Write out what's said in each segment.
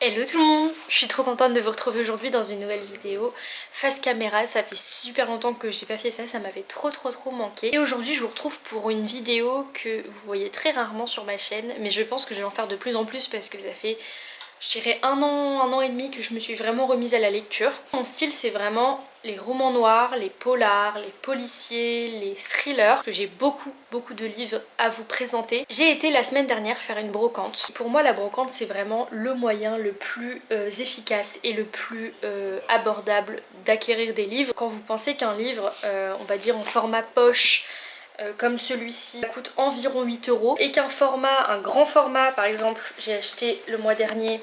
Hello tout le monde, je suis trop contente de vous retrouver aujourd'hui dans une nouvelle vidéo face caméra. Ça fait super longtemps que j'ai pas fait ça, ça m'avait trop manqué. Et aujourd'hui je vous retrouve pour une vidéo que vous voyez très rarement sur ma chaîne, mais je pense que je vais en faire de plus en plus parce que ça fait, je dirais, un an et demi que je me suis vraiment remise à la lecture. Mon style c'est vraiment les romans noirs, les polars, les policiers, les thrillers, parce que j'ai beaucoup de livres à vous présenter. J'ai été la semaine dernière faire une brocante. Pour moi la brocante c'est vraiment le moyen le plus efficace et le plus abordable d'acquérir des livres. Quand vous pensez qu'un livre, on va dire en format poche, comme celui-ci coûte environ 8 € et qu'un format, un grand format par exemple, j'ai acheté le mois dernier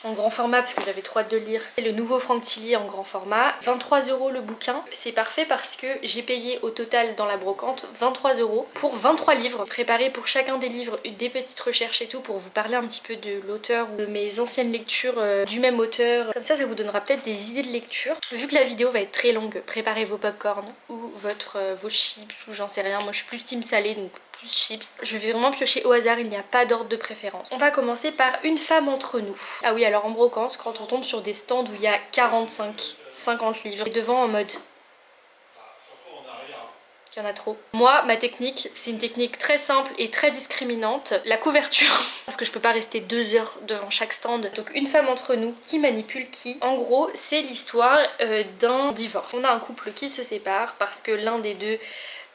en grand format parce que j'avais trop hâte de lire le nouveau Franck Tilly en grand format, 23 € le bouquin. C'est parfait parce que j'ai payé au total dans la brocante 23 € pour 23 livres, préparés pour chacun des livres, des petites recherches et tout pour vous parler un petit peu de l'auteur ou de mes anciennes lectures du même auteur. Comme ça vous donnera peut-être des idées de lecture. Vu que la vidéo va être très longue, préparez vos popcorn ou vos chips ou j'en sais rien. Moi je suis plus team salé donc plus chips. Je vais vraiment piocher au hasard, il n'y a pas d'ordre de préférence. On va commencer par Une femme entre nous. Ah oui, alors en brocante, quand on tombe sur des stands où il y a 50 livres, et devant en mode il y en a trop. Moi, ma technique, c'est une technique très simple et très discriminante. La couverture, parce que je peux pas rester 2 heures devant chaque stand. Donc Une femme entre nous, qui manipule qui? En gros, c'est l'histoire d'un divorce. On a un couple qui se sépare parce que l'un des deux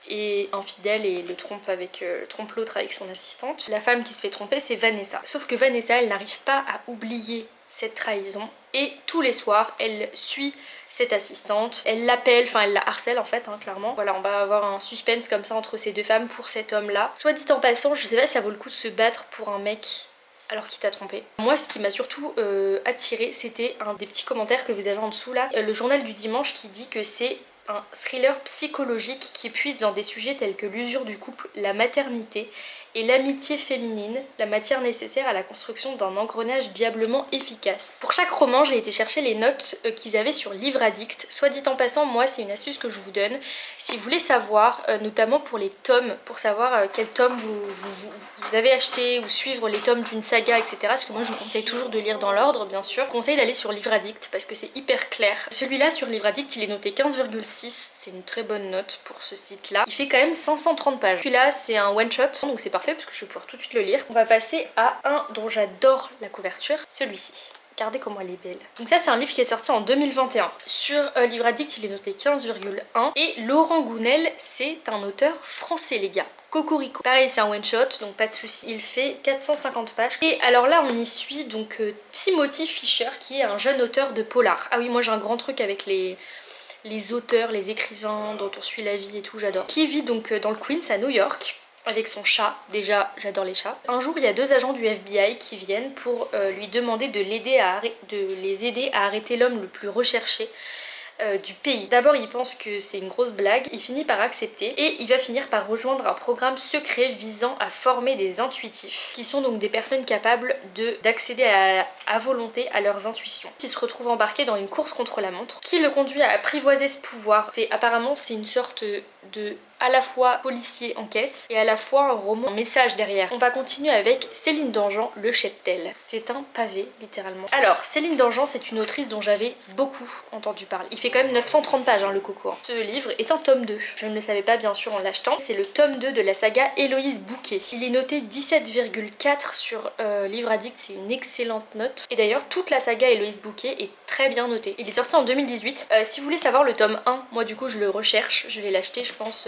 est infidèle et trompe l'autre avec son assistante. La femme qui se fait tromper, c'est Vanessa. Sauf que Vanessa, elle n'arrive pas à oublier cette trahison et tous les soirs, elle suit cette assistante, elle l'appelle, enfin elle la harcèle en fait, hein, clairement. Voilà, on va avoir un suspense comme ça entre ces deux femmes pour cet homme-là. Soit dit en passant, je sais pas si ça vaut le coup de se battre pour un mec alors qu'il t'a trompé. Moi, ce qui m'a surtout attiré, c'était un des petits commentaires que vous avez en dessous là, le journal du dimanche qui dit que c'est un thriller psychologique qui puise dans des sujets tels que l'usure du couple, la maternité et l'amitié féminine, la matière nécessaire à la construction d'un engrenage diablement efficace. Pour chaque roman, j'ai été chercher les notes qu'ils avaient sur Livre Addict. Soit dit en passant, moi c'est une astuce que je vous donne. Si vous voulez savoir, notamment pour les tomes, pour savoir quel tome vous avez acheté ou suivre les tomes d'une saga, etc. Parce que moi je vous conseille toujours de lire dans l'ordre, bien sûr. Je vous conseille d'aller sur Livre Addict parce que c'est hyper clair. Celui-là sur Livre Addict, il est noté 15,6. C'est une très bonne note pour ce site-là. Il fait quand même 530 pages. Celui-là, c'est un one-shot, donc c'est parfait parce que je vais pouvoir tout de suite le lire. On va passer à un dont j'adore la couverture, celui-ci. Regardez comment elle est belle. Donc ça c'est un livre qui est sorti en 2021. Sur Livre Addict il est noté 15,1 et Laurent Gounel c'est un auteur français les gars. Cocorico. Pareil c'est un one shot donc pas de souci. Il fait 450 pages. Et alors là on y suit donc Timothy Fisher qui est un jeune auteur de polar. Ah oui moi j'ai un grand truc avec les auteurs, les écrivains dont on suit la vie et tout, j'adore. Qui vit donc dans le Queens à New York avec son chat, déjà j'adore les chats. Un jour il y a 2 agents du FBI qui viennent pour lui demander de les aider à arrêter l'homme le plus recherché du pays. D'abord il pense que c'est une grosse blague, il finit par accepter et il va finir par rejoindre un programme secret visant à former des intuitifs qui sont donc des personnes capables d'accéder à volonté à leurs intuitions. Il se retrouve embarqué dans une course contre la montre qui le conduit à apprivoiser ce pouvoir. Apparemment c'est une sorte de à la fois policier enquête et à la fois un roman, un message derrière. On va continuer avec Céline Dangean, Le Cheptel. C'est un pavé, littéralement. Alors, Céline Dangean, c'est une autrice dont j'avais beaucoup entendu parler. Il fait quand même 930 pages, hein, le coco. Hein. Ce livre est un tome 2. Je ne le savais pas, bien sûr, en l'achetant. C'est le tome 2 de la saga Héloïse Bouquet. Il est noté 17,4 sur Livre Addict, c'est une excellente note. Et d'ailleurs, toute la saga Héloïse Bouquet est très bien notée. Il est sorti en 2018. Si vous voulez savoir le tome 1, moi du coup je le recherche, je vais l'acheter je pense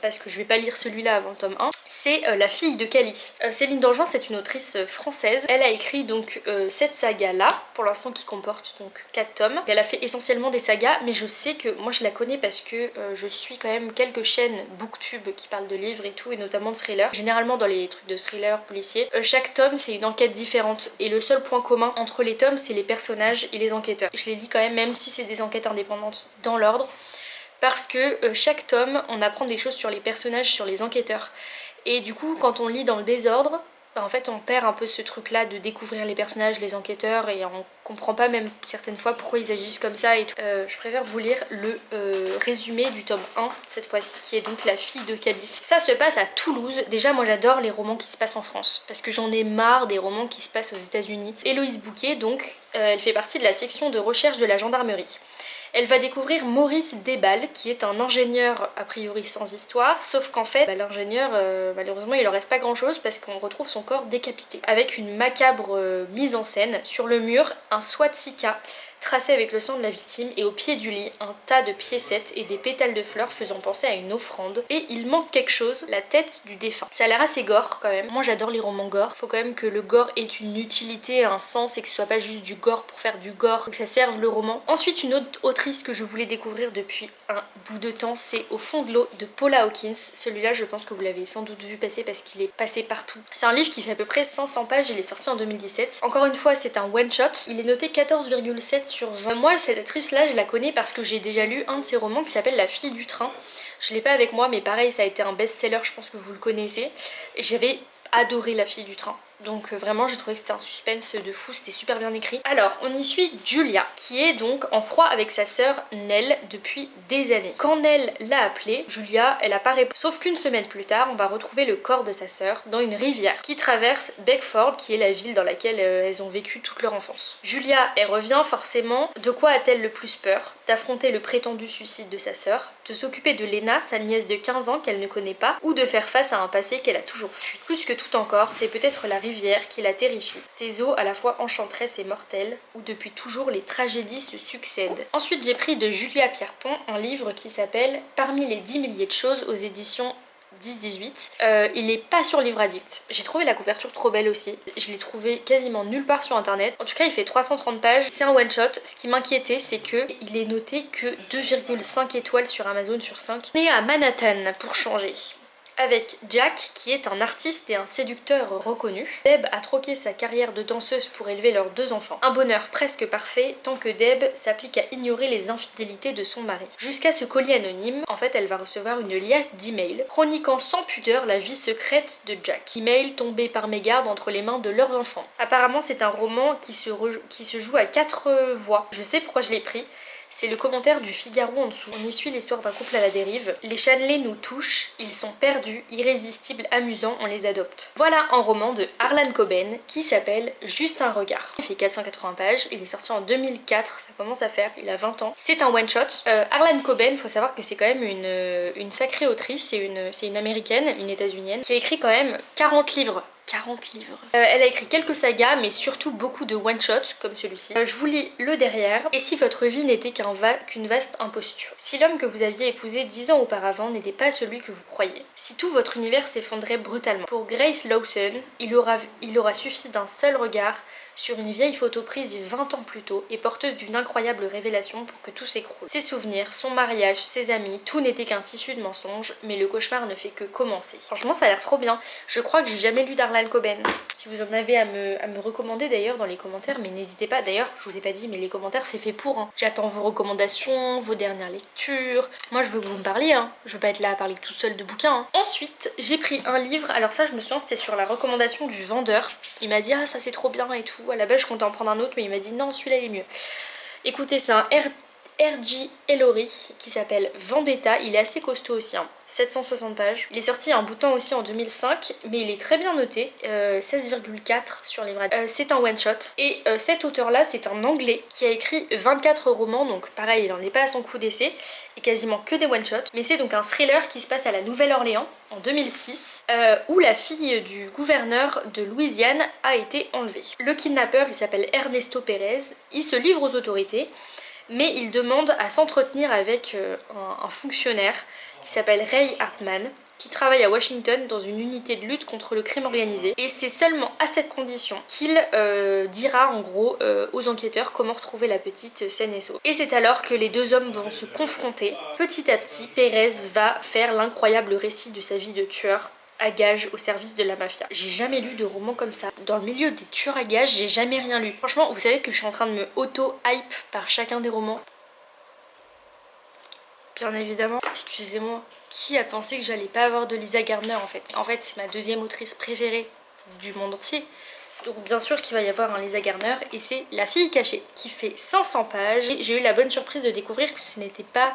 parce que je vais pas lire celui-là avant le tome 1. C'est La fille de Cali. Céline Dangean c'est une autrice française. Elle a écrit donc cette saga là, pour l'instant qui comporte donc 4 tomes. Elle a fait essentiellement des sagas, mais je sais que moi je la connais parce que je suis quand même quelques chaînes booktube qui parlent de livres et tout, et notamment de thrillers. Généralement dans les trucs de thriller policiers, chaque tome c'est une enquête différente et le seul point commun entre les tomes c'est les personnages et les enquêteurs. Je les lis quand même si c'est des enquêtes indépendantes dans l'ordre, parce que chaque tome on apprend des choses sur les personnages, sur les enquêteurs, et du coup quand on lit dans le désordre en fait on perd un peu ce truc là de découvrir les personnages, les enquêteurs, et on comprend pas même certaines fois pourquoi ils agissent comme ça et tout. Je préfère vous lire le résumé du tome 1 cette fois-ci, qui est donc La fille de Cadiz. Ça se passe à Toulouse. Déjà moi j'adore les romans qui se passent en France parce que j'en ai marre des romans qui se passent aux États-Unis. Héloïse Bouquet donc, elle fait partie de la section de recherche de la gendarmerie. Elle va découvrir Maurice Desballes, qui est un ingénieur a priori sans histoire, sauf qu'en fait, l'ingénieur, malheureusement, il en reste pas grand chose parce qu'on retrouve son corps décapité. Avec une macabre mise en scène, sur le mur, un swastika tracé avec le sang de la victime, et au pied du lit, un tas de piécettes et des pétales de fleurs faisant penser à une offrande. Et il manque quelque chose, la tête du défunt. Ça a l'air assez gore quand même. Moi j'adore les romans gore. Faut quand même que le gore ait une utilité, un sens, et que ce soit pas juste du gore pour faire du gore, que ça serve le roman. Ensuite, une autre autrice que je voulais découvrir depuis un bout de temps, c'est Au fond de l'eau de Paula Hawkins. Celui-là, je pense que vous l'avez sans doute vu passer parce qu'il est passé partout. C'est un livre qui fait à peu près 500 pages, il est sorti en 2017. Encore une fois, c'est un one-shot. Il est noté 14,7 sur 20. Moi, cette actrice-là, je la connais parce que j'ai déjà lu un de ses romans qui s'appelle La fille du train. Je l'ai pas avec moi, mais pareil, ça a été un best-seller, je pense que vous le connaissez. J'avais adoré La fille du train. Donc vraiment j'ai trouvé que c'était un suspense de fou, c'était super bien écrit. Alors on y suit Julia qui est donc en froid avec sa sœur Nell depuis des années. Quand Nell l'a appelée, Julia elle a pas répondu. Sauf qu'une semaine plus tard on va retrouver le corps de sa sœur dans une rivière qui traverse Beckford, qui est la ville dans laquelle elles ont vécu toute leur enfance. Julia elle revient forcément. De quoi a-t-elle le plus peur? D'affronter le prétendu suicide de sa sœur, de s'occuper de Lena, sa nièce de 15 ans qu'elle ne connaît pas, ou de faire face à un passé qu'elle a toujours fui. Plus que tout encore, c'est peut-être la rivière qui la terrifie. Ses eaux à la fois enchanteresses et mortelles, où depuis toujours les tragédies se succèdent. Ensuite j'ai pris de Julia Pierpont un livre qui s'appelle Parmi les 10 milliers de choses aux éditions 10-18. Il est pas sur Livre Addict. J'ai trouvé la couverture trop belle aussi. Je l'ai trouvé quasiment nulle part sur internet. En tout cas il fait 330 pages. C'est un one shot. Ce qui m'inquiétait c'est que il est noté que 2,5 étoiles sur Amazon sur 5. On est à Manhattan pour changer. Avec Jack qui est un artiste et un séducteur reconnu. Deb a troqué sa carrière de danseuse pour élever leurs 2 enfants. Un bonheur presque parfait tant que Deb s'applique à ignorer les infidélités de son mari. Jusqu'à ce colis anonyme, en fait elle va recevoir une liasse d'emails chroniquant sans pudeur la vie secrète de Jack. Emails tombés par mégarde entre les mains de leurs enfants. Apparemment c'est un roman qui se joue à 4 voix. Je sais pourquoi je l'ai pris. C'est le commentaire du Figaro en dessous. On y suit l'histoire d'un couple à la dérive. Les Chanelay nous touchent, ils sont perdus, irrésistibles, amusants, on les adopte. Voilà un roman de Harlan Coben qui s'appelle Juste un regard. Il fait 480 pages, il est sorti en 2004, ça commence à faire, il a 20 ans. C'est un one shot. Harlan Coben, faut savoir que c'est quand même une sacrée autrice, c'est une américaine, une états-unienne, qui a écrit quand même 40 livres. 40 livres. Elle a écrit quelques sagas, mais surtout beaucoup de one-shots comme celui-ci. Je vous lis le derrière. Et si votre vie n'était qu'une vaste imposture? Si l'homme que vous aviez épousé 10 ans auparavant n'était pas celui que vous croyez? Si tout votre univers s'effondrait brutalement? Pour Grace Lawson, il aura suffi d'un seul regard sur une vieille photo prise 20 ans plus tôt et porteuse d'une incroyable révélation pour que tout s'écroule. Ses souvenirs, son mariage, ses amis, tout n'était qu'un tissu de mensonges, mais le cauchemar ne fait que commencer. Franchement ça a l'air trop bien. Je crois que j'ai jamais lu d'Harlan Coben. Si vous en avez à me recommander d'ailleurs dans les commentaires, mais n'hésitez pas. D'ailleurs je vous ai pas dit mais les commentaires c'est fait pour. J'attends vos recommandations, vos dernières lectures. Moi je veux que vous me parliez, je veux pas être là à parler toute seule de bouquins. Ensuite j'ai pris un livre, alors ça je me souviens c'était sur la recommandation du vendeur. Il m'a dit ah ça c'est trop bien et tout. À la base je comptais en prendre un autre mais il m'a dit non celui-là il est mieux. Écoutez c'est un R.J. Ellory qui s'appelle Vendetta, il est assez costaud aussi, 760 pages. Il est sorti un bout de temps aussi en 2005 mais il est très bien noté, 16,4 sur Livre Addict. C'est un one shot et cet auteur là c'est un anglais qui a écrit 24 romans, donc pareil il en est pas à son coup d'essai et quasiment que des one shots, mais c'est donc un thriller qui se passe à la Nouvelle-Orléans en 2006 où la fille du gouverneur de Louisiane a été enlevée. Le kidnappeur il s'appelle Ernesto Pérez, il se livre aux autorités mais il demande à s'entretenir avec un fonctionnaire qui s'appelle Ray Hartman, qui travaille à Washington dans une unité de lutte contre le crime organisé. Et c'est seulement à cette condition qu'il dira en gros aux enquêteurs comment retrouver la petite saine et sauve. Et c'est alors que les deux hommes vont se confronter. Petit à petit, Pérez va faire l'incroyable récit de sa vie de tueur à gages au service de la mafia. J'ai jamais lu de roman comme ça. Dans le milieu des tueurs à gages, j'ai jamais rien lu. Franchement, vous savez que je suis en train de me auto-hype par chacun des romans. Bien évidemment, excusez-moi, qui a pensé que j'allais pas avoir de Lisa Gardner en fait? En fait, c'est ma deuxième autrice préférée. du monde entier. Donc bien sûr qu'il va y avoir un Lisa Garner et c'est La fille cachée qui fait 500 pages. Et j'ai eu la bonne surprise de découvrir que ce n'était pas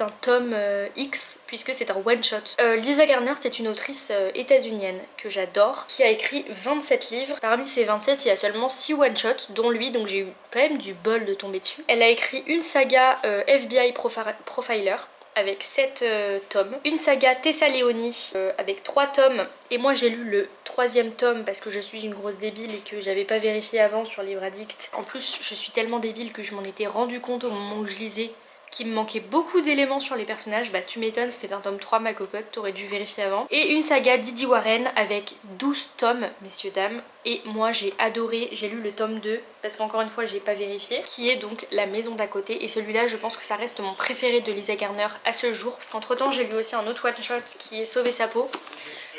un tome X puisque c'est un one shot. Lisa Garner, c'est une autrice états-unienne que j'adore qui a écrit 27 livres. Parmi ces 27 il y a seulement 6 one shots dont lui, donc j'ai eu quand même du bol de tomber dessus. Elle a écrit une saga FBI Profiler avec 7 tomes, une saga Tessa Leoni avec 3 tomes, et moi j'ai lu le 3e tome parce que je suis une grosse débile et que j'avais pas vérifié avant sur Livre Addict. En plus je suis tellement débile que je m'en étais rendu compte au moment où je lisais qu'il me manquait beaucoup d'éléments sur les personnages. Bah tu m'étonnes, c'était un tome 3 ma cocotte, t'aurais dû vérifier avant. Et une saga Didi Warren avec 12 tomes, messieurs dames. Et moi j'ai adoré, j'ai lu le tome 2 parce qu'encore une fois j'ai pas vérifié, qui est donc La maison d'à côté. Et celui-là je pense que ça reste mon préféré de Lisa Garner à ce jour, parce qu'entre temps j'ai lu aussi un autre one shot qui est Sauver sa peau.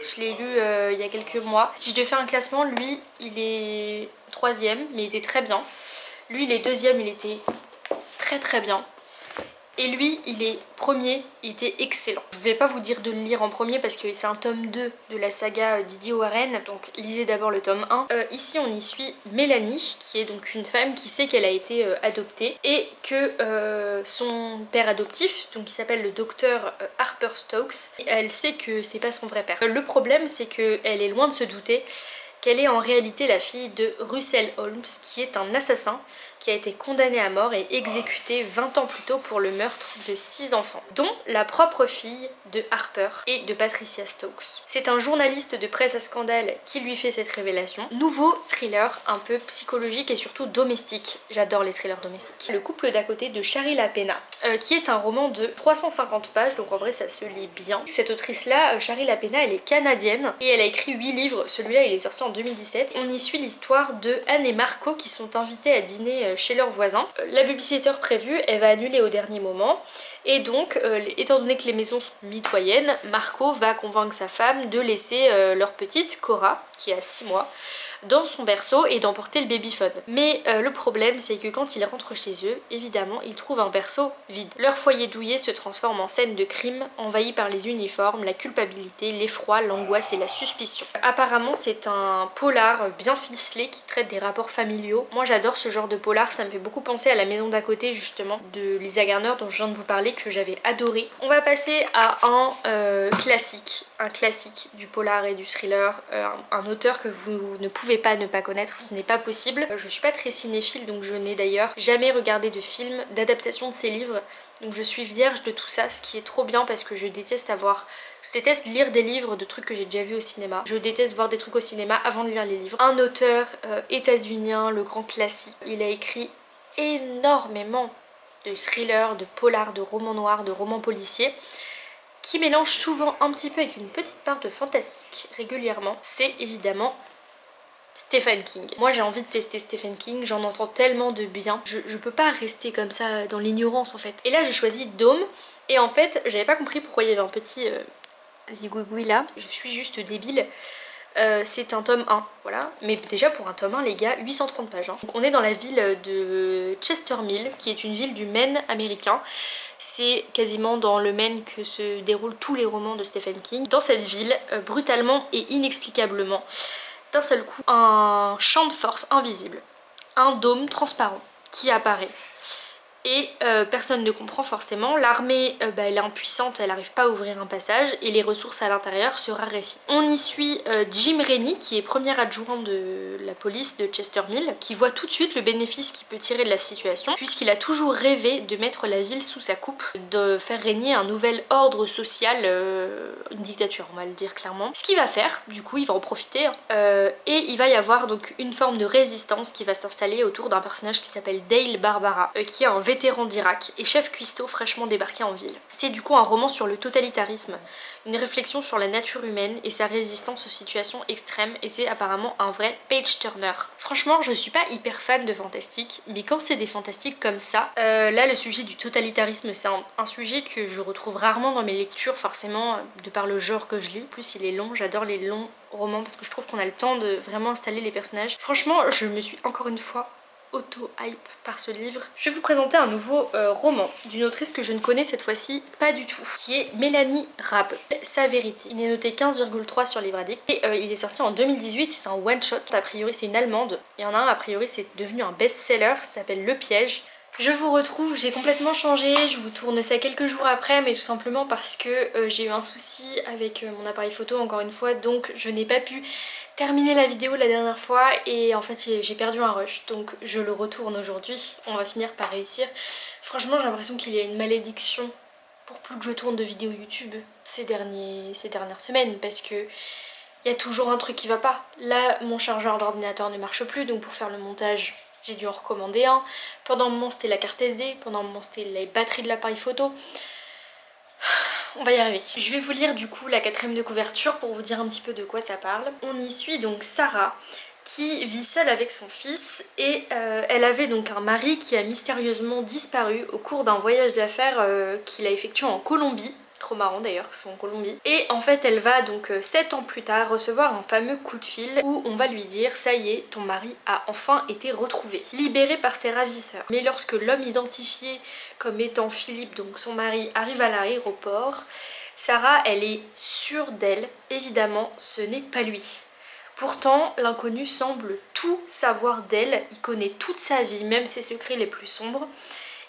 Je l'ai lu il y a quelques mois. Si je devais faire un classement, lui il est 3e mais il était très bien. Lui il est 2e, il était très bien. Et lui, il est premier, il était excellent. Je vais pas vous dire de le lire en premier parce que c'est un tome 2 de la saga Didi Warren, donc lisez d'abord le tome 1. Ici, on y suit Mélanie, qui est donc une femme qui sait qu'elle a été adoptée et que son père adoptif, donc qui s'appelle le docteur Harper Stokes, elle sait que c'est pas son vrai père. Le problème, c'est qu'elle est loin de se douter qu'elle est en réalité la fille de Russell Holmes, qui est un assassin qui a été condamné à mort et exécuté 20 ans plus tôt pour le meurtre de 6 enfants, dont la propre fille de Harper et de Patricia Stokes. C'est un journaliste de presse à scandale qui lui fait cette révélation. Nouveau thriller un peu psychologique et surtout domestique. J'adore les thrillers domestiques. Le couple d'à côté de Shari LaPena, qui est un roman de 350 pages, donc en vrai ça se lit bien. Cette autrice-là, Shari LaPena, elle est canadienne et elle a écrit 8 livres. Celui-là, il est sorti en 2017. On y suit l'histoire de Anne et Marco qui sont invités à dîner chez leurs voisins. La babysitter prévue, elle va annuler au dernier moment. Et donc, étant donné que les maisons sont mitoyennes, Marco va convaincre sa femme de laisser leur petite, Cora, qui a 6 mois, dans son berceau et d'emporter le babyphone. Mais le problème, c'est que quand ils rentrent chez eux, évidemment, ils trouvent un berceau vide. Leur foyer douillet se transforme en scène de crime, envahi par les uniformes, la culpabilité, l'effroi, l'angoisse et la suspicion. Apparemment, c'est un polar bien ficelé qui traite des rapports familiaux. Moi, j'adore ce genre de polar, ça me fait beaucoup penser à La maison d'à côté, justement, de Lisa Garner, dont je viens de vous parler, que j'avais adoré. On va passer à un classique du polar et du thriller, un auteur que vous ne pouvez pas ne pas connaître, ce n'est pas possible. Je suis pas très cinéphile, donc je n'ai d'ailleurs jamais regardé de film d'adaptation de ses livres, donc je suis vierge de tout ça, ce qui est trop bien parce que je déteste lire des livres de trucs que j'ai déjà vus au cinéma. Je déteste voir des trucs au cinéma avant de lire les livres. Un auteur états-unien, le grand classique, il a écrit énormément de thrillers, de polars, de romans noirs, de romans policiers, qui mélange souvent un petit peu avec une petite part de fantastique régulièrement. C'est évidemment Stephen King. Moi j'ai envie de tester Stephen King, j'en entends tellement de bien. Je peux pas rester comme ça dans l'ignorance en fait. Et là j'ai choisi Dome, et en fait j'avais pas compris pourquoi il y avait un petit zigouigoui là. Je suis juste débile. C'est un tome 1, voilà. Mais déjà pour un tome 1 les gars, 830 pages. Hein. Donc on est dans la ville de Chester Mill, qui est une ville du Maine américain. C'est quasiment dans le Maine que se déroulent tous les romans de Stephen King. Dans cette ville, brutalement et inexplicablement, d'un seul coup, un champ de force invisible, un dôme transparent qui apparaît. Et personne ne comprend forcément, l'armée elle est impuissante, elle n'arrive pas à ouvrir un passage et les ressources à l'intérieur se raréfient. On y suit Jim Rainey qui est premier adjoint de la police de Chester Mill, qui voit tout de suite le bénéfice qu'il peut tirer de la situation puisqu'il a toujours rêvé de mettre la ville sous sa coupe, de faire régner un nouvel ordre social, une dictature on va le dire clairement. Ce qu'il va faire, du coup il va en profiter et il va y avoir donc une forme de résistance qui va s'installer autour d'un personnage qui s'appelle Dale Barbara, qui est un vétéran d'Irak et chef cuistot fraîchement débarqué en ville. C'est du coup un roman sur le totalitarisme, une réflexion sur la nature humaine et sa résistance aux situations extrêmes, et c'est apparemment un vrai page turner. Franchement je suis pas hyper fan de fantastique, mais quand c'est des fantastiques comme ça, là le sujet du totalitarisme c'est un sujet que je retrouve rarement dans mes lectures, forcément de par le genre que je lis. En plus il est long, j'adore les longs romans parce que je trouve qu'on a le temps de vraiment installer les personnages. Franchement je me suis encore une fois auto-hype par ce livre. Je vais vous présenter un nouveau roman d'une autrice que je ne connais cette fois-ci pas du tout, qui est Mélanie Rabe, Sa vérité. Il est noté 15,3 sur Livre Addict et il est sorti en 2018, c'est un one-shot. A priori c'est une allemande, il y en a un a priori c'est devenu un best-seller, ça s'appelle Le Piège. Je vous retrouve, j'ai complètement changé, je vous tourne ça quelques jours après, mais tout simplement parce que j'ai eu un souci avec mon appareil photo encore une fois, donc je n'ai pas pu terminer la vidéo la dernière fois et en fait j'ai perdu un rush, donc je le retourne aujourd'hui, on va finir par réussir. Franchement j'ai l'impression qu'il y a une malédiction pour plus que je tourne de vidéos YouTube ces dernières semaines, parce que il y a toujours un truc qui va pas. Là mon chargeur d'ordinateur ne marche plus, donc pour faire le montage j'ai dû en recommander un. Pendant un moment c'était la carte SD, pendant un moment c'était les batteries de l'appareil photo. On va y arriver. Je vais vous lire du coup la 4e de couverture pour vous dire un petit peu de quoi ça parle. On y suit donc Sarah qui vit seule avec son fils et elle avait donc un mari qui a mystérieusement disparu au cours d'un voyage d'affaires qu'il a effectué en Colombie. Trop marrant d'ailleurs que ce soit en Colombie. Et en fait elle va donc 7 ans plus tard recevoir un fameux coup de fil où on va lui dire: ça y est, ton mari a enfin été retrouvé, libéré par ses ravisseurs. Mais lorsque l'homme identifié comme étant Philippe, donc son mari, arrive à l'aéroport, Sarah elle est sûre d'elle, évidemment ce n'est pas lui. Pourtant, l'inconnu semble tout savoir d'elle, il connaît toute sa vie, même ses secrets les plus sombres.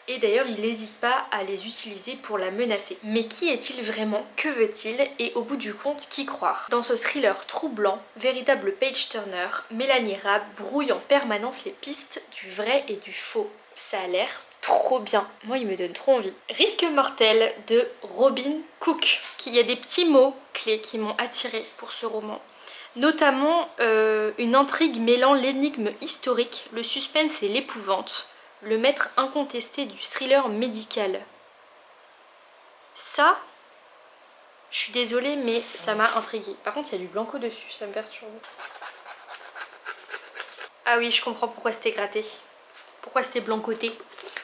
Et d'ailleurs il n'hésite pas à les utiliser pour la menacer. Mais qui est-il vraiment? Que veut-il? Et au bout du compte, qui croire? Dans ce thriller troublant, véritable page-turner, Mélanie Rabe brouille en permanence les pistes du vrai et du faux. Ça a l'air trop bien. Moi il me donne trop envie. Risque mortel de Robin Cook. Il y a des petits mots clés qui m'ont attirée pour ce roman. Notamment une intrigue mêlant l'énigme historique, le suspense et l'épouvante. Le maître incontesté du thriller médical. Ça, je suis désolée, mais ça m'a intriguée. Par contre, il y a du blanco dessus, ça me perturbe. Ah oui, je comprends pourquoi c'était gratté. Pourquoi c'était blancoté.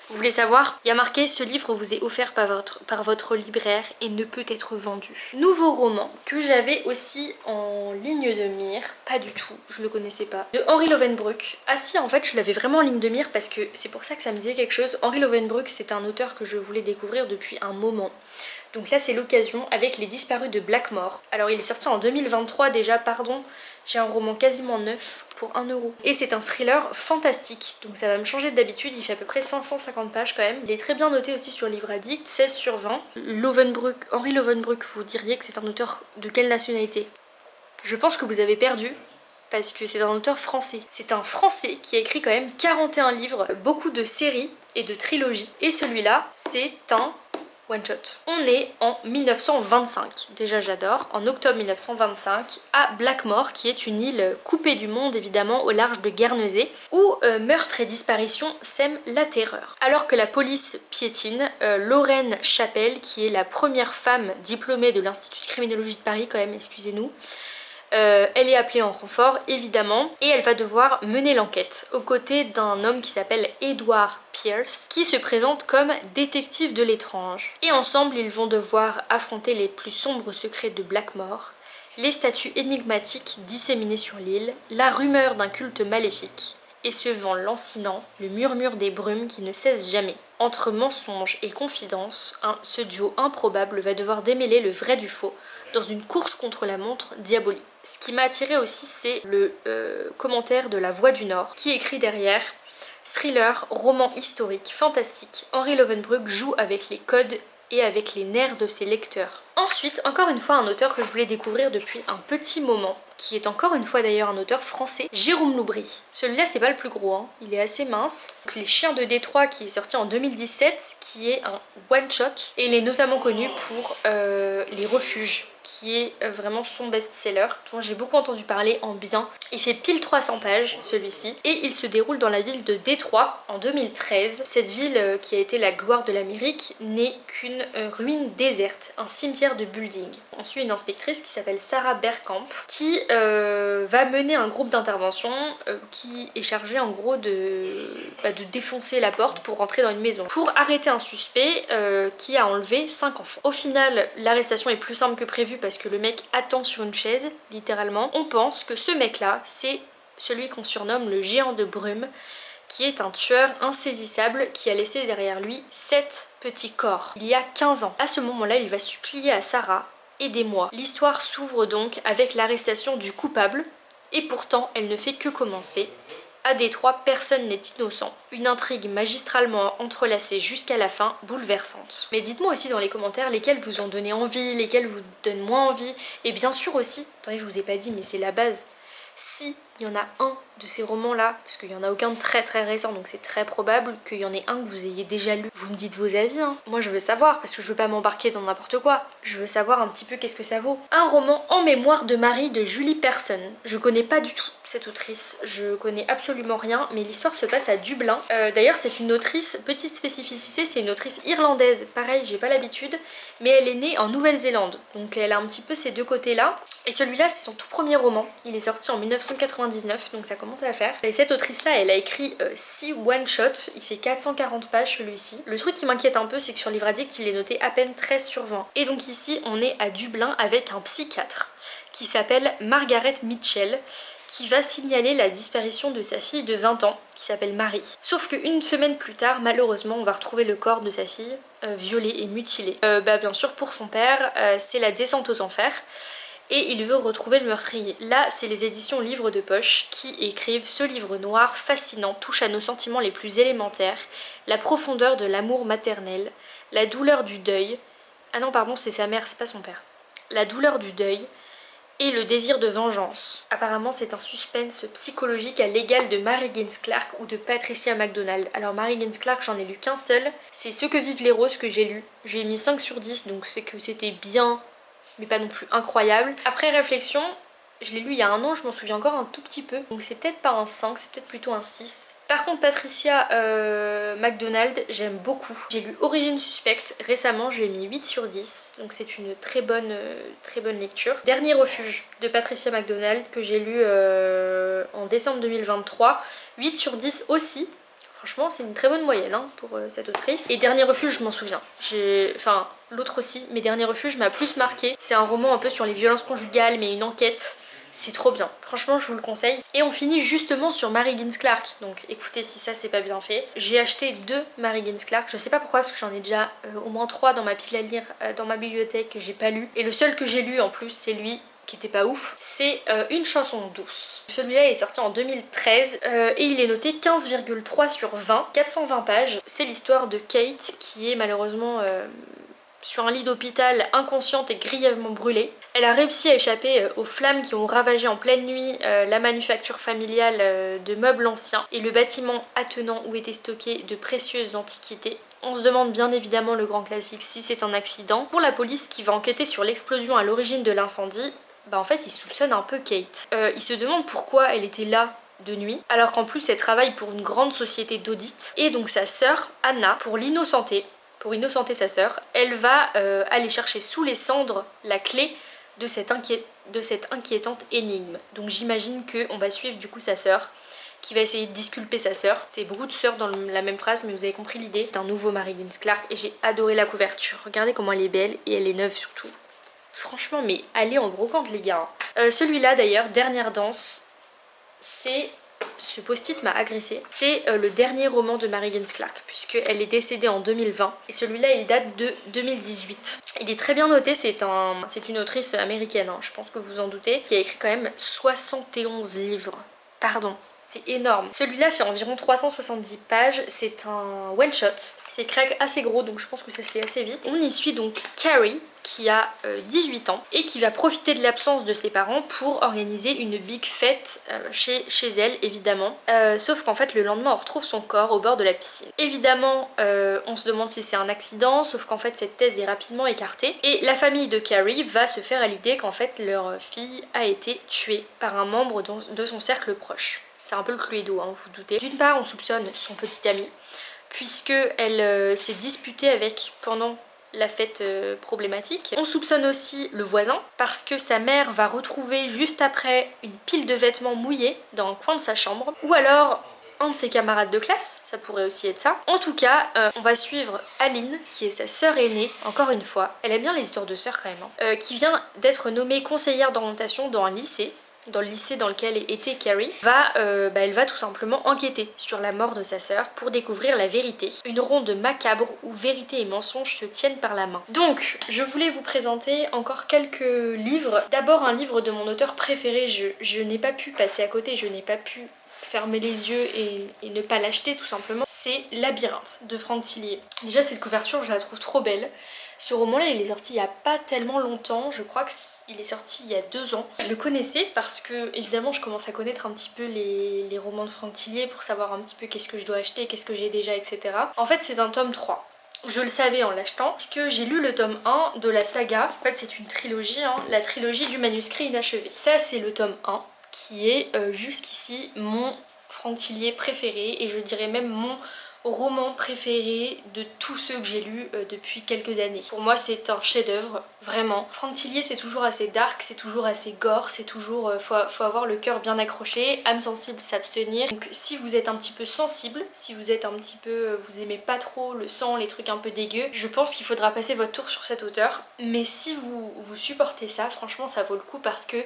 Vous voulez savoir? Il y a marqué: ce livre vous est offert par votre libraire et ne peut être vendu. Nouveau roman que j'avais aussi en ligne de mire, pas du tout, je le connaissais pas, de Henri Lovenbruch. Ah si, en fait je l'avais vraiment en ligne de mire parce que c'est pour ça que ça me disait quelque chose. Henri Lovenbruch c'est un auteur que je voulais découvrir depuis un moment. Donc là c'est l'occasion avec Les Disparus de Blackmore. Alors il est sorti en 2023 déjà, pardon. J'ai un roman quasiment neuf pour 1 €. Et c'est un thriller fantastique, donc ça va me changer d'habitude, il fait à peu près 550 pages quand même. Il est très bien noté aussi sur Livre Addict, 16 sur 20. Henri Lovenbruch, vous diriez que c'est un auteur de quelle nationalité? Je pense que vous avez perdu, parce que c'est un auteur français. C'est un français qui a écrit quand même 41 livres, beaucoup de séries et de trilogies. Et celui-là, c'est un one shot. On est en 1925, déjà j'adore, en octobre 1925, à Blackmore, qui est une île coupée du monde évidemment au large de Guernesey, où meurtre et disparition sèment la terreur. Alors que la police piétine, Lorraine Chapelle, qui est la première femme diplômée de l'Institut de criminologie de Paris quand même, excusez-nous, elle est appelée en renfort évidemment et elle va devoir mener l'enquête aux côtés d'un homme qui s'appelle Edward Pierce qui se présente comme détective de l'étrange. Et ensemble ils vont devoir affronter les plus sombres secrets de Blackmore, les statues énigmatiques disséminées sur l'île, la rumeur d'un culte maléfique et ce vent lancinant, le murmure des brumes qui ne cesse jamais. Entre mensonges et confidences, ce duo improbable va devoir démêler le vrai du faux dans une course contre la montre diabolique. Ce qui m'a attiré aussi, c'est le commentaire de La Voix du Nord, qui écrit derrière: thriller, roman historique, fantastique. Henri Lovenbruch joue avec les codes et avec les nerfs de ses lecteurs. Ensuite, encore une fois, un auteur que je voulais découvrir depuis un petit moment, qui est encore une fois d'ailleurs un auteur français, Jérôme Loubry. Celui-là, c'est pas le plus gros, hein. Il est assez mince. Donc, Les Chiens de Détroit, qui est sorti en 2017, qui est un one-shot, et il est notamment connu pour Les Refuges, qui est vraiment son best-seller, dont j'ai beaucoup entendu parler en bien. Il fait pile 300 pages, celui-ci, et il se déroule dans la ville de Détroit en 2013. Cette ville, qui a été la gloire de l'Amérique, n'est qu'une ruine déserte, un cimetière de buildings. On suit une inspectrice qui s'appelle Sarah Bergkamp, qui va mener un groupe d'intervention qui est chargé en gros de défoncer la porte pour rentrer dans une maison, pour arrêter un suspect qui a enlevé 5 enfants. Au final, l'arrestation est plus simple que prévu parce que le mec attend sur une chaise, littéralement. On pense que ce mec-là, c'est celui qu'on surnomme le géant de brume, qui est un tueur insaisissable qui a laissé derrière lui 7 petits corps il y a 15 ans. À ce moment-là, il va supplier à Sarah: aidez-moi. L'histoire s'ouvre donc avec l'arrestation du coupable, et pourtant elle ne fait que commencer. À Détroit, personne n'est innocent. Une intrigue magistralement entrelacée jusqu'à la fin, bouleversante. Mais dites-moi aussi dans les commentaires lesquels vous ont donné envie, lesquels vous donnent moins envie. Et bien sûr aussi, attendez, je vous ai pas dit mais c'est la base, si il y en a un de ces romans là, parce qu'il y en a aucun de très récent, donc c'est très probable qu'il y en ait un que vous ayez déjà lu, vous me dites vos avis hein. Moi je veux savoir, parce que je veux pas m'embarquer dans n'importe quoi, je veux savoir un petit peu qu'est-ce que ça vaut. Un roman en mémoire de Marie de Julie Persson. Je connais pas du tout cette autrice, je connais absolument rien, mais l'histoire se passe à Dublin. D'ailleurs c'est une autrice, petite spécificité, c'est une autrice irlandaise, pareil j'ai pas l'habitude, mais elle est née en Nouvelle-Zélande, donc elle a un petit peu ces deux côtés là. Et celui-là c'est son tout premier roman, il est sorti en 1999, donc ça commence à faire. Et cette autrice là elle a écrit 6 one-shots, il fait 440 pages celui-ci. Le truc qui m'inquiète un peu c'est que sur Livre Addict il est noté à peine 13 sur 20. Et donc ici on est à Dublin avec un psychiatre qui s'appelle Margaret Mitchell, qui va signaler la disparition de sa fille de 20 ans, qui s'appelle Marie. Sauf qu'une semaine plus tard, malheureusement, on va retrouver le corps de sa fille, violé et mutilé. Bien sûr, pour son père, c'est la descente aux enfers, et il veut retrouver le meurtrier. Là, c'est les éditions Livres de Poche qui écrivent: ce livre noir fascinant touche à nos sentiments les plus élémentaires, la profondeur de l'amour maternel, la douleur du deuil... Ah non, pardon, c'est sa mère, c'est pas son père. La douleur du deuil et le désir de vengeance. Apparemment c'est un suspense psychologique à l'égal de Mary Higgins Clark ou de Patricia MacDonald. Alors Mary Higgins Clark j'en ai lu qu'un seul, c'est Ce que vivent les roses que j'ai lu. Je lui ai mis 5 sur 10 donc c'est que c'était bien mais pas non plus incroyable. Après réflexion, je l'ai lu il y a un an, je m'en souviens encore un tout petit peu, donc c'est peut-être pas un 5, c'est peut-être plutôt un 6. Par contre Patricia MacDonald j'aime beaucoup. J'ai lu Origine suspecte récemment, je lui ai mis 8 sur 10, donc c'est une très bonne lecture. Dernier refuge de Patricia MacDonald que j'ai lu en décembre 2023, 8 sur 10 aussi. Franchement c'est une très bonne moyenne hein, pour cette autrice. Et Dernier refuge je m'en souviens, enfin l'autre aussi, mais Dernier refuge m'a plus marqué. C'est un roman un peu sur les violences conjugales mais une enquête. C'est trop bien, franchement je vous le conseille. Et on finit justement sur Mary Higgins Clark, donc écoutez si ça c'est pas bien fait. J'ai acheté 2 Mary Higgins Clark, je sais pas pourquoi parce que j'en ai déjà au moins 3 dans ma pile à lire, dans ma bibliothèque que j'ai pas lu. Et le seul que j'ai lu en plus c'est lui qui était pas ouf, c'est Une chanson douce. Celui-là est sorti en 2013 et il est noté 15,3 sur 20, 420 pages. C'est l'histoire de Kate qui est malheureusement... sur un lit d'hôpital, inconsciente et grièvement brûlée. Elle a réussi à échapper aux flammes qui ont ravagé en pleine nuit la manufacture familiale de meubles anciens et le bâtiment attenant où étaient stockées de précieuses antiquités. On se demande bien évidemment le grand classique si c'est un accident. Pour la police qui va enquêter sur l'explosion à l'origine de l'incendie, en fait ils soupçonnent un peu Kate. Ils se demandent pourquoi elle était là de nuit, alors qu'en plus elle travaille pour une grande société d'audit. Et donc sa sœur, Anna, pour innocenter sa sœur, elle va aller chercher sous les cendres la clé de cette inquiétante énigme. Donc j'imagine qu'on va suivre du coup sa sœur, qui va essayer de disculper sa sœur. C'est beaucoup de sœurs dans la même phrase, mais vous avez compris l'idée. C'est un nouveau Mary Higgins Clark et j'ai adoré la couverture. Regardez comment elle est belle et elle est neuve surtout. Franchement, mais allez en brocante les gars. Celui-là d'ailleurs, Dernière danse, c'est... Ce post-it m'a agressé. C'est le dernier roman de Mary Higgins Clark puisqu'elle est décédée en 2020 et celui-là il date de 2018. Il est très bien noté, c'est une autrice américaine, hein, je pense que vous en doutez, qui a écrit quand même 71 livres. Pardon. C'est énorme. Celui-là fait environ 370 pages, c'est un one-shot. C'est assez gros donc je pense que ça se lit assez vite. On y suit donc Carrie qui a 18 ans et qui va profiter de l'absence de ses parents pour organiser une big fête chez elle évidemment. Sauf qu'en fait le lendemain on retrouve son corps au bord de la piscine. Évidemment on se demande si c'est un accident, sauf qu'en fait cette thèse est rapidement écartée. Et la famille de Carrie va se faire à l'idée qu'en fait leur fille a été tuée par un membre de son cercle proche. C'est un peu le Cluedo, hein, vous vous doutez. D'une part, on soupçonne son petit ami, puisqu'elle s'est disputée avec pendant la fête problématique. On soupçonne aussi le voisin, parce que sa mère va retrouver juste après une pile de vêtements mouillés dans un coin de sa chambre. Ou alors un de ses camarades de classe, ça pourrait aussi être ça. En tout cas, on va suivre Aline, qui est sa sœur aînée, encore une fois. Elle aime bien les histoires de sœurs quand même, hein, qui vient d'être nommée conseillère d'orientation dans un lycée. dans le lycée dans lequel était Carrie, elle va tout simplement enquêter sur la mort de sa sœur pour découvrir la vérité. Une ronde macabre où vérité et mensonge se tiennent par la main. Donc, je voulais vous présenter encore quelques livres. D'abord un livre de mon auteur préféré, je n'ai pas pu passer à côté, je n'ai pas pu fermer les yeux et ne pas l'acheter tout simplement. C'est Labyrinthe de Franck Tillier. Déjà cette couverture, je la trouve trop belle. Ce roman-là, il est sorti il n'y a pas tellement longtemps, je crois qu'il est sorti il y a 2 ans. Je le connaissais parce que, évidemment, je commence à connaître un petit peu les romans de Franck Tillier pour savoir un petit peu qu'est-ce que je dois acheter, qu'est-ce que j'ai déjà, etc. En fait, c'est un tome 3. Je le savais en l'achetant, puisque j'ai lu le tome 1 de la saga. En fait, c'est une trilogie, hein, la trilogie du manuscrit inachevé. Ça, c'est le tome 1, qui est jusqu'ici mon Franck Tillier préféré, et je dirais même mon roman préféré de tous ceux que j'ai lus depuis quelques années. Pour moi c'est un chef-d'œuvre, vraiment. Franck Tillier c'est toujours assez dark, c'est toujours assez gore, c'est toujours... faut avoir le cœur bien accroché, âme sensible s'abstenir. Donc si vous êtes un petit peu sensible, si vous êtes un petit peu... vous aimez pas trop le sang, les trucs un peu dégueux, je pense qu'il faudra passer votre tour sur cet auteur. Mais si vous supportez ça, franchement ça vaut le coup parce que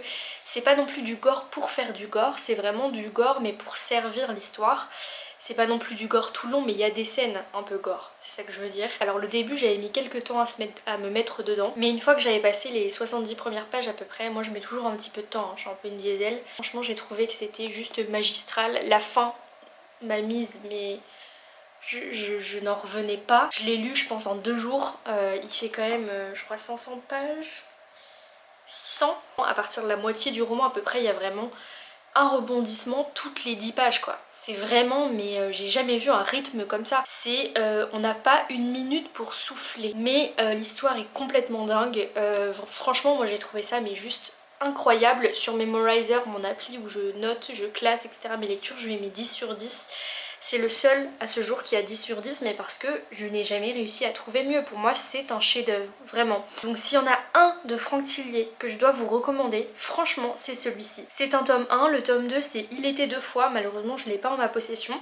c'est pas non plus du gore pour faire du gore, c'est vraiment du gore mais pour servir l'histoire. C'est pas non plus du gore tout long, mais il y a des scènes un peu gore, c'est ça que je veux dire. Alors le début j'avais mis quelques temps à me mettre dedans, mais une fois que j'avais passé les 70 premières pages à peu près, moi je mets toujours un petit peu de temps, hein, je suis un peu une diesel. Franchement j'ai trouvé que c'était juste magistral, la fin m'a mise mais... Je n'en revenais pas. Je l'ai lu je pense en 2 jours, il fait quand même je crois 500 pages, 600. À partir de la moitié du roman à peu près il y a vraiment un rebondissement toutes les 10 pages quoi. C'est vraiment, mais j'ai jamais vu un rythme comme ça. C'est, on n'a pas une minute pour souffler. Mais l'histoire est complètement dingue. Franchement moi j'ai trouvé ça mais juste incroyable. Sur Memorizer, mon appli où je note, je classe etc. mes lectures, je lui ai mis 10 sur 10. C'est le seul à ce jour qui a 10 sur 10, mais parce que je n'ai jamais réussi à trouver mieux. Pour moi, c'est un chef-d'œuvre, vraiment. Donc s'il y en a un de Franck Tillier que je dois vous recommander, franchement, c'est celui-ci. C'est un tome 1, le tome 2, c'est Il était 2 fois. Malheureusement, je ne l'ai pas en ma possession.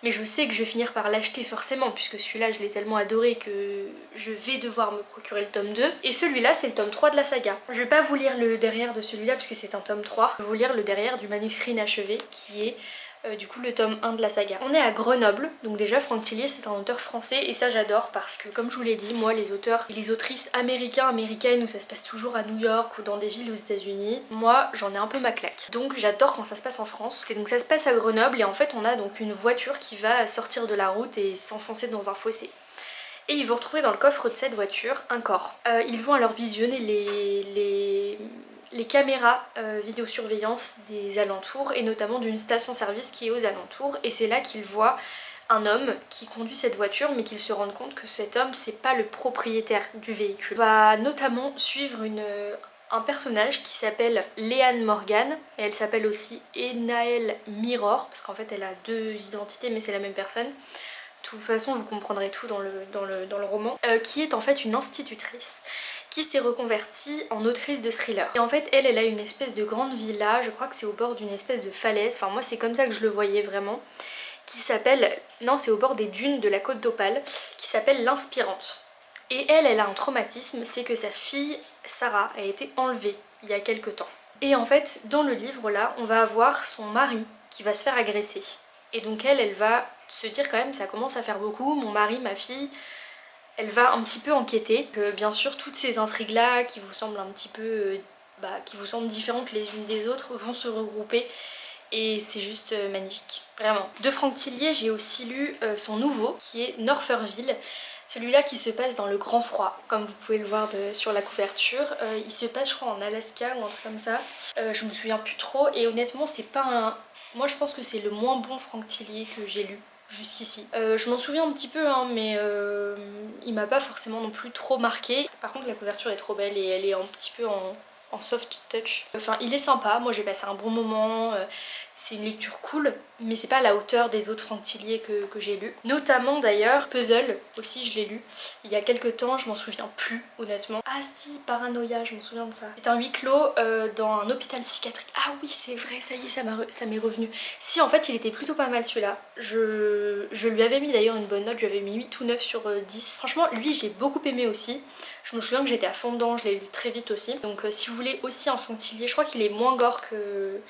Mais je sais que je vais finir par l'acheter forcément, puisque celui-là, je l'ai tellement adoré que je vais devoir me procurer le tome 2. Et celui-là, c'est le tome 3 de la saga. Je vais pas vous lire le derrière de celui-là, puisque c'est un tome 3. Je vais vous lire le derrière du manuscrit inachevé, qui est... du coup le tome 1 de la saga. On est à Grenoble, donc déjà Franck Tillier c'est un auteur français et ça j'adore parce que comme je vous l'ai dit, moi les auteurs et les autrices américaines où ça se passe toujours à New York ou dans des villes aux États-Unis, moi j'en ai un peu ma claque. Donc j'adore quand ça se passe en France. Et donc ça se passe à Grenoble et en fait on a donc une voiture qui va sortir de la route et s'enfoncer dans un fossé. Et ils vont retrouver dans le coffre de cette voiture un corps. Ils vont alors visionner les caméras vidéosurveillance des alentours et notamment d'une station-service qui est aux alentours, et c'est là qu'ils voient un homme qui conduit cette voiture mais qu'ils se rendent compte que cet homme c'est pas le propriétaire du véhicule. On va notamment suivre un personnage qui s'appelle Léane Morgan et elle s'appelle aussi Enaël Mirror parce qu'en fait elle a 2 identités mais c'est la même personne. De toute façon vous comprendrez tout dans le roman, qui est en fait une institutrice qui s'est reconvertie en autrice de thriller. Et en fait elle a une espèce de grande villa, je crois que c'est au bord d'une espèce de falaise, enfin moi c'est comme ça que je le voyais vraiment, qui s'appelle, non c'est au bord des dunes de la côte d'Opale, qui s'appelle l'Inspirante. Et elle a un traumatisme, c'est que sa fille Sarah a été enlevée il y a quelques temps. Et en fait dans le livre là on va avoir son mari qui va se faire agresser. Et donc elle va se dire quand même ça commence à faire beaucoup, mon mari, ma fille... Elle va un petit peu enquêter, que bien sûr toutes ces intrigues là qui vous semblent un petit peu, qui vous semblent différentes les unes des autres vont se regrouper et c'est juste magnifique, vraiment. De Franck Tillier j'ai aussi lu son nouveau qui est Norferville, celui-là qui se passe dans le grand froid, comme vous pouvez le voir sur la couverture. Il se passe je crois en Alaska ou un truc comme ça, je me souviens plus trop et honnêtement c'est pas un... Moi je pense que c'est le moins bon Franck Tillier que j'ai lu jusqu'ici. Je m'en souviens un petit peu hein, mais il m'a pas forcément non plus trop marqué. Par contre la couverture est trop belle et elle est un petit peu en soft touch. Enfin il est sympa, moi j'ai passé un bon moment. c'est une lecture cool, mais c'est pas à la hauteur des autres Franck Tillier que j'ai lus. Notamment d'ailleurs Puzzle, aussi je l'ai lu il y a quelques temps, je m'en souviens plus honnêtement. Ah si, Paranoia, je me souviens de ça. C'est un huis clos dans un hôpital psychiatrique. Ah oui c'est vrai, ça y est, ça m'est revenu. Si en fait il était plutôt pas mal celui-là. Je lui avais mis d'ailleurs une bonne note, je lui avais mis 8 ou 9 sur 10. Franchement lui j'ai beaucoup aimé aussi. Je me souviens que j'étais à fond dedans, je l'ai lu très vite aussi. Donc si vous voulez aussi un Franck Tillier, je crois qu'il est moins gore que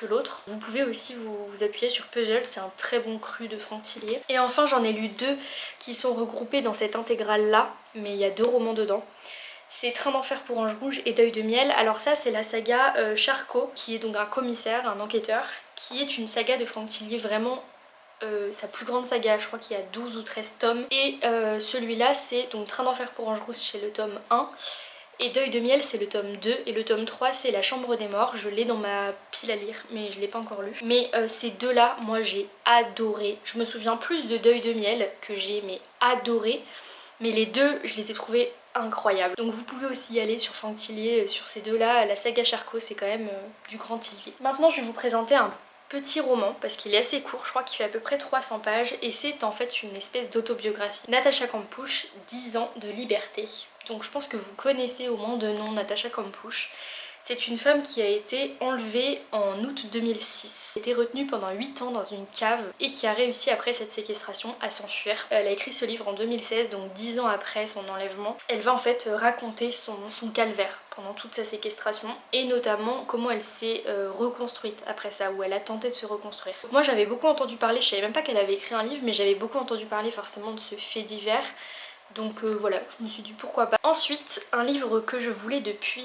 l'autre. Vous pouvez aussi vous appuyer sur Puzzle, c'est un très bon cru de Franck Tillier. Et enfin j'en ai lu deux qui sont regroupés dans cette intégrale là, mais il y a deux romans dedans. C'est Train d'enfer pour Ange Rouge et Deuil de miel. Alors ça c'est la saga Charcot, qui est donc un commissaire, un enquêteur, qui est une saga de Franck Tillier vraiment sa plus grande saga, je crois qu'il y a 12 ou 13 tomes. Et celui-là c'est donc Train d'enfer pour Ange Rouge chez le tome 1. Et Deuil de miel c'est le tome 2 et le tome 3 c'est La chambre des morts. Je l'ai dans ma pile à lire mais je l'ai pas encore lu. Mais ces deux là moi j'ai adoré. Je me souviens plus de Deuil de miel que j'ai adoré. Mais les deux je les ai trouvés incroyables. Donc vous pouvez aussi y aller sur Franck Tillier sur ces deux là. La saga Charcot c'est quand même du grand Tillier. Maintenant je vais vous présenter un petit roman parce qu'il est assez court, je crois qu'il fait à peu près 300 pages et c'est en fait une espèce d'autobiographie. Natacha Kampusch, 10 ans de liberté. Donc je pense que vous connaissez au moins de nom Natacha Kampusch. C'est une femme qui a été enlevée en août 2006. Elle a été retenue pendant 8 ans dans une cave et qui a réussi après cette séquestration à s'enfuir. Elle a écrit ce livre en 2016, donc 10 ans après son enlèvement. Elle va en fait raconter son calvaire pendant toute sa séquestration et notamment comment elle s'est reconstruite après ça, où elle a tenté de se reconstruire. Donc moi j'avais beaucoup entendu parler, je savais même pas qu'elle avait écrit un livre, mais j'avais beaucoup entendu parler forcément de ce fait divers. Donc voilà, je me suis dit pourquoi pas. Ensuite, un livre que je voulais depuis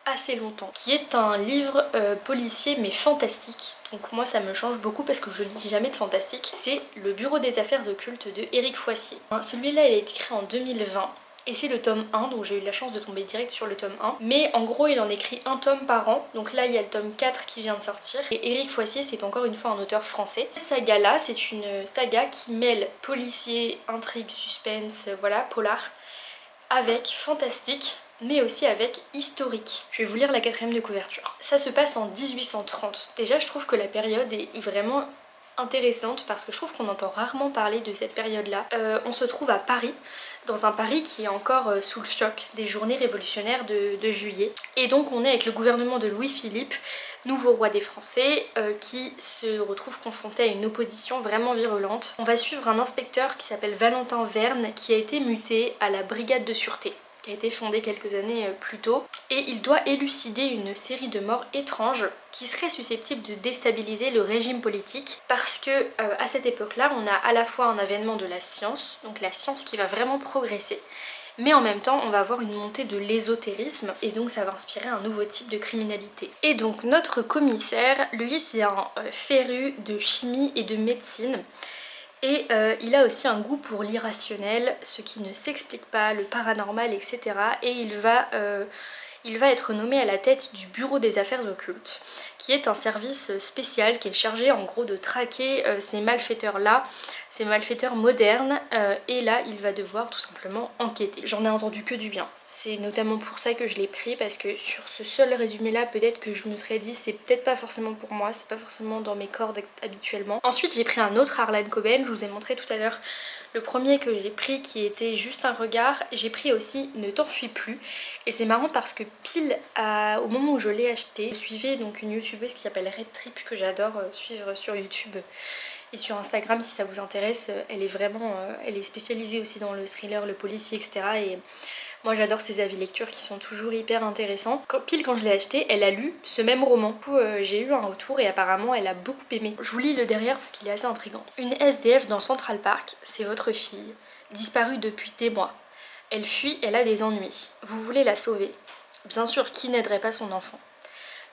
assez longtemps, qui est un livre policier mais fantastique. Donc moi ça me change beaucoup parce que je ne lis jamais de fantastique. C'est Le Bureau des affaires occultes de Éric Foissier. Celui-là il a été écrit en 2020. Et c'est le tome 1, donc j'ai eu la chance de tomber direct sur le tome 1. Mais en gros il en écrit un tome par an, donc là il y a le tome 4 qui vient de sortir. Et Éric Foissier c'est encore une fois un auteur français. Cette saga là c'est une saga qui mêle policier, intrigue, suspense, voilà, polar, avec fantastique, mais aussi avec historique. Je vais vous lire la quatrième de couverture. Ça se passe en 1830. Déjà je trouve que la période est vraiment intéressante parce que je trouve qu'on entend rarement parler de cette période-là. On se trouve à Paris, dans un Paris qui est encore sous le choc des journées révolutionnaires de juillet. Et donc on est avec le gouvernement de Louis-Philippe, nouveau roi des Français, qui se retrouve confronté à une opposition vraiment virulente. On va suivre un inspecteur qui s'appelle Valentin Verne, qui a été muté à la brigade de sûreté, qui a été fondée quelques années plus tôt, et il doit élucider une série de morts étranges qui seraient susceptibles de déstabiliser le régime politique, parce que à cette époque-là, on a à la fois un avènement de la science, donc la science qui va vraiment progresser, mais en même temps on va avoir une montée de l'ésotérisme et donc ça va inspirer un nouveau type de criminalité. Et donc notre commissaire, lui c'est un féru de chimie et de médecine. Et il a aussi un goût pour l'irrationnel, ce qui ne s'explique pas, le paranormal, etc. Et il va être nommé à la tête du Bureau des affaires occultes, qui est un service spécial qui est chargé en gros de traquer ces malfaiteurs-là, ces malfaiteurs modernes, et là il va devoir tout simplement enquêter. J'en ai entendu que du bien. C'est notamment pour ça que je l'ai pris, parce que sur ce seul résumé-là, peut-être que je me serais dit c'est peut-être pas forcément pour moi, c'est pas forcément dans mes cordes habituellement. Ensuite j'ai pris un autre Harlan Coben, je vous ai montré tout à l'heure le premier que j'ai pris qui était Juste un regard. J'ai pris aussi Ne t'enfuis plus, et c'est marrant parce que pile au moment où je l'ai acheté, je suivais donc une youtubeuse qui s'appelle Red Trip, que j'adore suivre sur YouTube et sur Instagram si ça vous intéresse. Elle est vraiment, elle est spécialisée aussi dans le thriller, le policier, etc. Et moi j'adore ses avis lecture qui sont toujours hyper intéressants. Pile quand je l'ai acheté, elle a lu ce même roman. Du coup j'ai eu un retour et apparemment elle a beaucoup aimé. Je vous lis le derrière parce qu'il est assez intriguant. Une SDF dans Central Park, c'est votre fille, disparue depuis des mois. Elle fuit, elle a des ennuis. Vous voulez la sauver. Bien sûr, qui n'aiderait pas son enfant?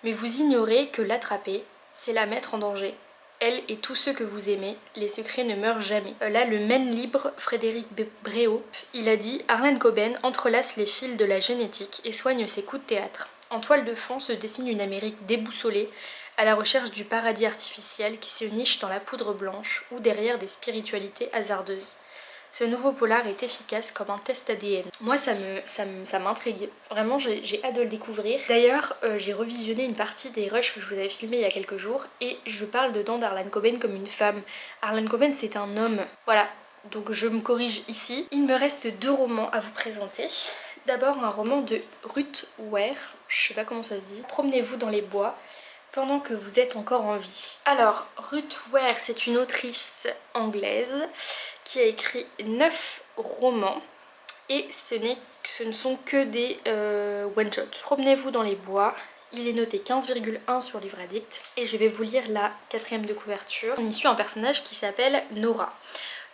Mais vous ignorez que l'attraper, c'est la mettre en danger. Elle et tous ceux que vous aimez, les secrets ne meurent jamais. Là, le Maine libre, Frédéric Bréau, il a dit « Harlan Coben entrelace les fils de la génétique et soigne ses coups de théâtre. En toile de fond se dessine une Amérique déboussolée, à la recherche du paradis artificiel qui se niche dans la poudre blanche ou derrière des spiritualités hasardeuses. Ce nouveau polar est efficace comme un test ADN. Moi ça m'intrigue, vraiment j'ai hâte de le découvrir. D'ailleurs j'ai revisionné une partie des rushs que je vous avais filmé il y a quelques jours et je parle dedans d'Harlan Coben comme une femme. Harlan Coben c'est un homme, voilà, donc je me corrige ici. Il me reste 2 romans à vous présenter. D'abord un roman de Ruth Ware, je sais pas comment ça se dit. Promenez-vous dans les bois pendant que vous êtes encore en vie. Alors Ruth Ware c'est une autrice anglaise qui a écrit 9 romans et ce ne sont que des one-shots. Promenez-vous dans les bois, il est noté 15,1 sur Livre Addict et je vais vous lire la 4e de couverture. On y suit un personnage qui s'appelle Nora.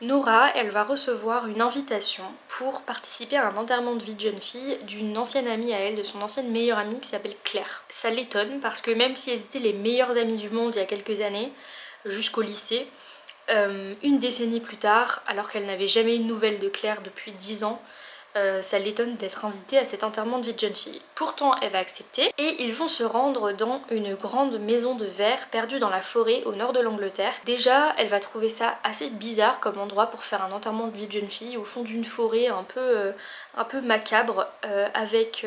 Nora, elle va recevoir une invitation pour participer à un enterrement de vie de jeune fille d'une ancienne amie à elle, de son ancienne meilleure amie qui s'appelle Claire. Ça l'étonne parce que même si elles étaient les meilleures amies du monde il y a quelques années, jusqu'au lycée, une décennie plus tard, alors qu'elle n'avait jamais eu de nouvelles de Claire depuis 10 ans, ça l'étonne d'être invitée à cet enterrement de vie de jeune fille. Pourtant elle va accepter et ils vont se rendre dans une grande maison de verre perdue dans la forêt au nord de l'Angleterre. Déjà elle va trouver ça assez bizarre comme endroit pour faire un enterrement de vie de jeune fille au fond d'une forêt un peu macabre avec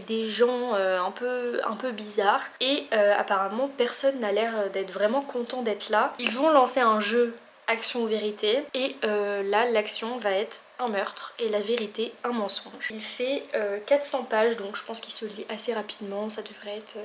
des gens un peu bizarres et apparemment personne n'a l'air d'être vraiment content d'être là. Ils vont lancer un jeu action ou vérité et là l'action va être un meurtre et la vérité un mensonge. Il fait 400 pages donc je pense qu'il se lit assez rapidement, ça devrait être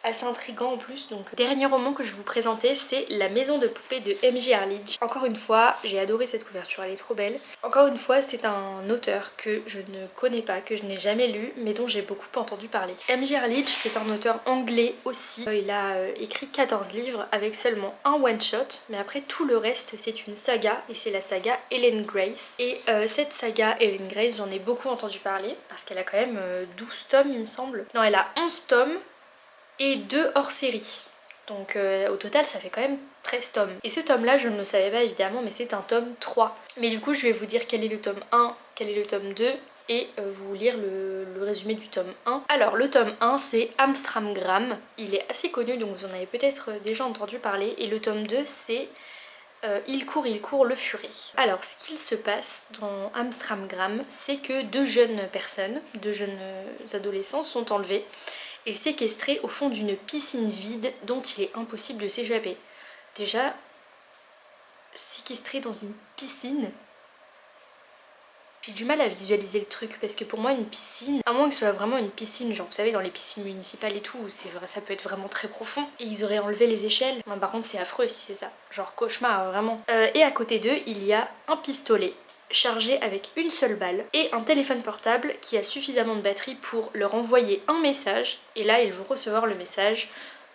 assez intriguant en plus. Donc dernier roman que je vais vous présenter c'est La maison de poupée de M.J. Arlidge. Encore une fois j'ai adoré cette couverture, elle est trop belle. Encore une fois c'est un auteur que je ne connais pas, que je n'ai jamais lu mais dont j'ai beaucoup entendu parler. M.J. Arlidge c'est un auteur anglais aussi. Il a écrit 14 livres avec seulement un one shot mais après tout le reste c'est une saga et c'est la saga Ellen Grace. Et cette saga Ellen Grace j'en ai beaucoup entendu parler parce qu'elle a quand même 12 tomes il me semble. Non elle a 11 tomes et 2 hors série. Donc au total ça fait quand même 13 tomes. Et ce tome là je ne le savais pas évidemment mais c'est un tome 3. Mais du coup je vais vous dire quel est le tome 1, quel est le tome 2 et vous lire le résumé du tome 1. Alors le tome 1 c'est Amstramgram, il est assez connu donc vous en avez peut-être déjà entendu parler. Et le tome 2 c'est il court, le furet. Alors ce qu'il se passe dans Amstramgram c'est que 2 jeunes personnes, 2 jeunes adolescents sont enlevés et séquestré au fond d'une piscine vide dont il est impossible de s'échapper. Déjà, séquestré dans une piscine, j'ai du mal à visualiser le truc parce que pour moi une piscine, à moins que ce soit vraiment une piscine, genre vous savez dans les piscines municipales et tout, c'est vrai, ça peut être vraiment très profond et ils auraient enlevé les échelles. Non par contre c'est affreux si c'est ça, genre cauchemar vraiment. Et à côté d'eux il y a un pistolet chargé avec une seule balle et un téléphone portable qui a suffisamment de batterie pour leur envoyer un message et là ils vont recevoir le message: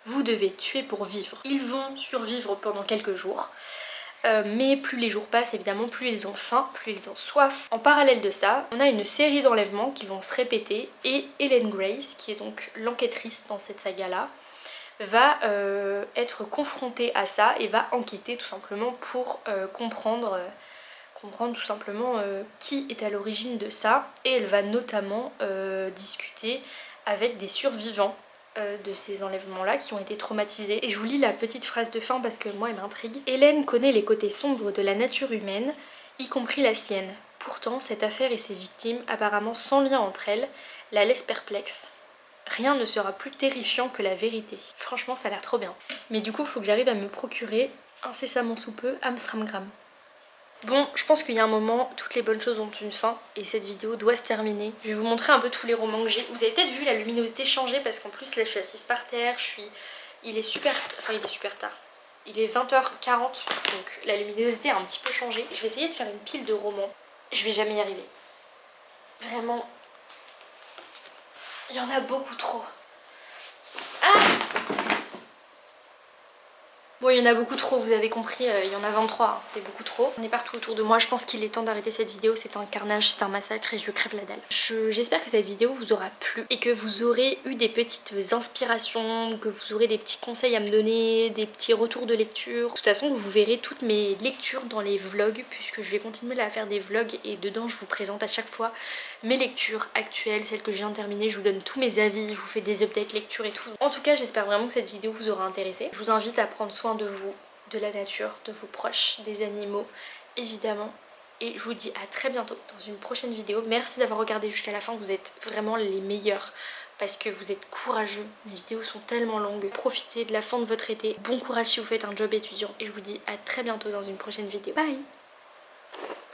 vous devez tuer pour vivre. Ils vont survivre pendant quelques jours mais plus les jours passent évidemment, plus ils ont faim, plus ils ont soif. En parallèle de ça, on a une série d'enlèvements qui vont se répéter et Ellen Grace, qui est donc l'enquêtrice dans cette saga là, va être confrontée à ça et va enquêter tout simplement pour comprendre tout simplement qui est à l'origine de ça. Et elle va notamment discuter avec des survivants de ces enlèvements là qui ont été traumatisés. Et je vous lis la petite phrase de fin parce que moi elle m'intrigue. Hélène connaît les côtés sombres de la nature humaine, y compris la sienne. Pourtant cette affaire et ses victimes, apparemment sans lien entre elles, la laissent perplexe. Rien ne sera plus terrifiant que la vérité. Franchement ça a l'air trop bien. Mais du coup il faut que j'arrive à me procurer incessamment sous peu Amstramgram. Bon, je pense qu'il y a un moment, toutes les bonnes choses ont une fin et cette vidéo doit se terminer. Je vais vous montrer un peu tous les romans que j'ai. Vous avez peut-être vu la luminosité changer parce qu'en plus là je suis assise par terre, il est super tard. Il est 20h40 donc la luminosité a un petit peu changé. Je vais essayer de faire une pile de romans. Je vais jamais y arriver. Vraiment, il y en a beaucoup trop. Ah! Bon, il y en a beaucoup trop, vous avez compris, il y en a 23, hein, c'est beaucoup trop. On est partout autour de moi, je pense qu'il est temps d'arrêter cette vidéo, c'est un carnage, c'est un massacre et je crève la dalle. J'espère que cette vidéo vous aura plu et que vous aurez eu des petites inspirations, que vous aurez des petits conseils à me donner, des petits retours de lecture. De toute façon, vous verrez toutes mes lectures dans les vlogs puisque je vais continuer à faire des vlogs et dedans je vous présente à chaque fois mes lectures actuelles, celles que je viens de terminer, je vous donne tous mes avis, je vous fais des updates lecture et tout. En tout cas, j'espère vraiment que cette vidéo vous aura intéressé. Je vous invite à prendre soin de vous, de la nature, de vos proches, des animaux, évidemment. et je vous dis à très bientôt dans une prochaine vidéo. Merci d'avoir regardé jusqu'à la fin, vous êtes vraiment les meilleurs parce que vous êtes courageux. Mes vidéos sont tellement longues. Profitez de la fin de votre été. Bon courage si vous faites un job étudiant et je vous dis à très bientôt dans une prochaine vidéo. Bye!